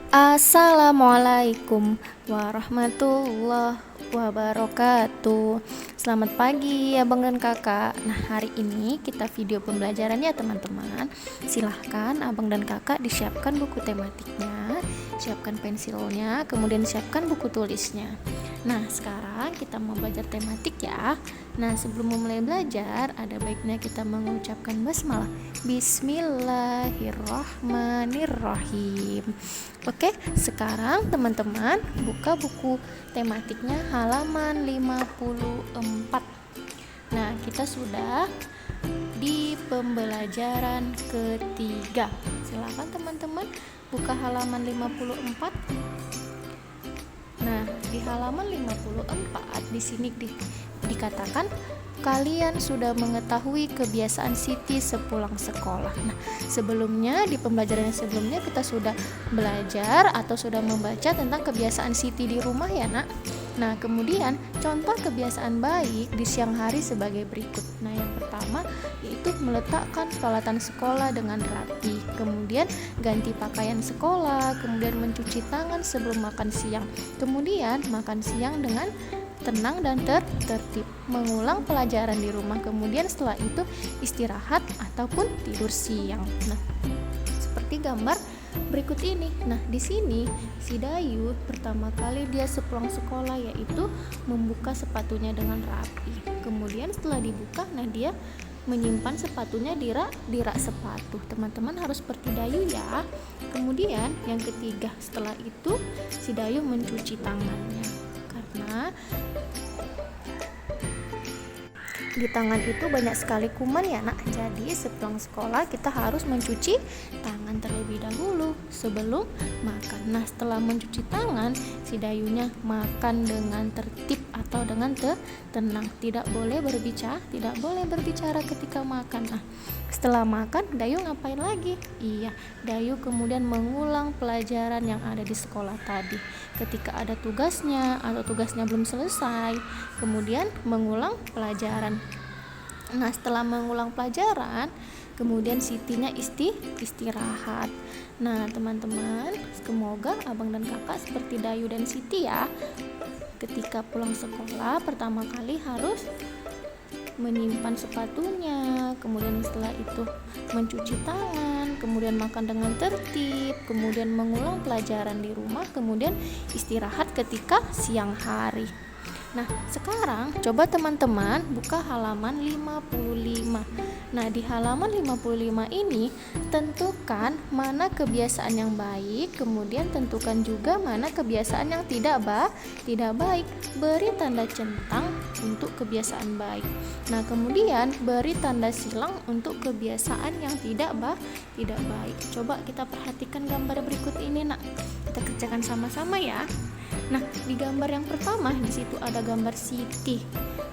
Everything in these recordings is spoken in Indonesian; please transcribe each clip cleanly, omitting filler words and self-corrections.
Assalamualaikum warahmatullahi wabarakatuh. Selamat pagi abang dan kakak. Nah, hari ini kita video pembelajaran ya teman-teman. Silahkan abang dan kakak disiapkan buku tematiknya, siapkan pensilnya, kemudian siapkan buku tulisnya. Nah, sekarang kita mau belajar tematik ya. Nah, sebelum memulai belajar, ada baiknya kita mengucapkan basmalah. Bismillahirrahmanirrahim. Oke, sekarang teman-teman buka buku tematiknya halaman 54. Nah, kita sudah di pembelajaran ketiga. Silakan teman-teman buka halaman 54. Nah, di halaman 54 di sini dikatakan kalian sudah mengetahui kebiasaan Siti sepulang sekolah. Nah, sebelumnya di pembelajaran sebelumnya kita sudah belajar atau sudah membaca tentang kebiasaan Siti di rumah ya, Nak. Nah, kemudian contoh kebiasaan baik di siang hari sebagai berikut. Nah, yang pertama yaitu meletakkan peralatan sekolah dengan rapi, kemudian ganti pakaian sekolah, kemudian mencuci tangan sebelum makan siang, kemudian makan siang dengan tenang dan tertib, mengulang pelajaran di rumah, kemudian setelah itu istirahat ataupun tidur siang. Nah, seperti gambar berikut ini. Nah, di sini si Dayu pertama kali dia sepulang sekolah yaitu membuka sepatunya dengan rapi. Kemudian setelah dibuka, nah dia menyimpan sepatunya di rak sepatu. Teman-teman harus seperti Dayu ya. Kemudian yang ketiga, setelah itu si Dayu mencuci tangannya. Karena di tangan itu banyak sekali kuman ya, Nak. Jadi sepulang sekolah kita harus mencuci tangan terlebih dahulu sebelum makan. Nah, setelah mencuci tangan, si Dayunya makan dengan tertib atau dengan tenang. Tidak boleh berbicara ketika makan. Nah, setelah makan, Dayu ngapain lagi? Iya, Dayu kemudian mengulang pelajaran yang ada di sekolah tadi. Ketika ada tugasnya atau tugasnya belum selesai, kemudian mengulang pelajaran. Nah, setelah mengulang pelajaran, kemudian Sitinya istirahat. Nah, teman-teman, semoga abang dan kakak seperti Dayu dan Siti ya. Ketika pulang sekolah, pertama kali harus menyimpan sepatunya, kemudian setelah itu mencuci tangan, kemudian makan dengan tertib, kemudian mengulang pelajaran di rumah, kemudian istirahat ketika siang hari. Nah, sekarang coba teman-teman buka halaman 55. Nah, di halaman 55 ini tentukan mana kebiasaan yang baik, kemudian tentukan juga mana kebiasaan yang tidak baik. Beri tanda centang untuk kebiasaan baik. Nah, kemudian beri tanda silang untuk kebiasaan yang tidak baik. Coba kita perhatikan gambar berikut ini, Nak. Kita kerjakan sama-sama ya. Nah, di gambar yang pertama di situ ada gambar Siti.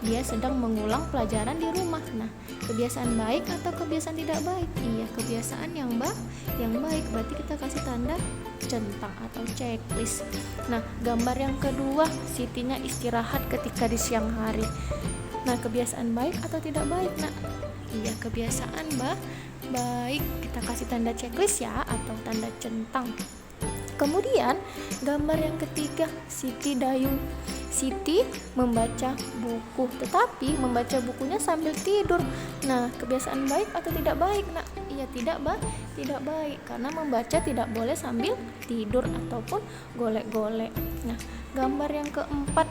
Dia sedang mengulang pelajaran di rumah. Nah, kebiasaan baik atau kebiasaan tidak baik? Iya, kebiasaan yang baik. Berarti kita kasih tanda centang atau checklist. Nah, gambar yang kedua, Sitinya istirahat ketika di siang hari. Nah, kebiasaan baik atau tidak baik, Nak? Iya, kebiasaan baik. Kita kasih tanda checklist ya atau tanda centang. Kemudian gambar yang ketiga, Siti membaca buku, tetapi membaca bukunya sambil tidur. Nah, kebiasaan baik atau tidak baik, Nak? Iya, tidak baik karena membaca tidak boleh sambil tidur ataupun golek-golek. Nah, gambar yang keempat,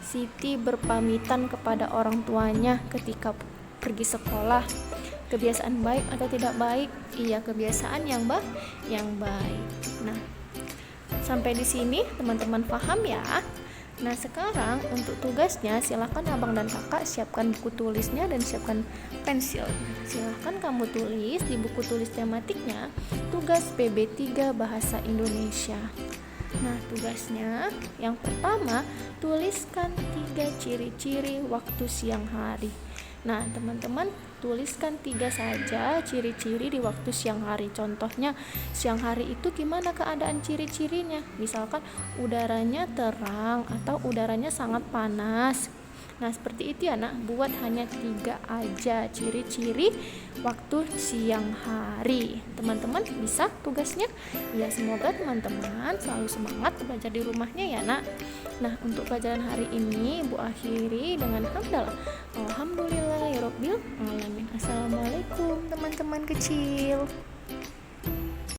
Siti berpamitan kepada orang tuanya ketika pergi sekolah. Kebiasaan baik atau tidak baik? Iya, kebiasaan yang baik. Nah, sampai di sini teman-teman paham ya. Nah, sekarang untuk tugasnya silakan abang dan kakak siapkan buku tulisnya dan siapkan pensil. Silakan kamu tulis di buku tulis tematiknya tugas PB3 Bahasa Indonesia. Nah, tugasnya yang pertama, tuliskan 3 ciri-ciri waktu siang hari. Nah, teman-teman tuliskan 3 saja ciri-ciri di waktu siang hari. Contohnya, siang hari itu gimana keadaan ciri-cirinya? Misalkan udaranya terang atau udaranya sangat panas. Nah seperti itu ya nak, buat hanya 3 aja ciri-ciri waktu siang hari. Teman-teman bisa tugasnya? Ya semoga teman-teman selalu semangat belajar di rumahnya ya nak. Nah untuk pelajaran hari ini Ibu akhiri dengan hamdalah alhamdulillahirabbil alamin. Assalamualaikum teman-teman kecil.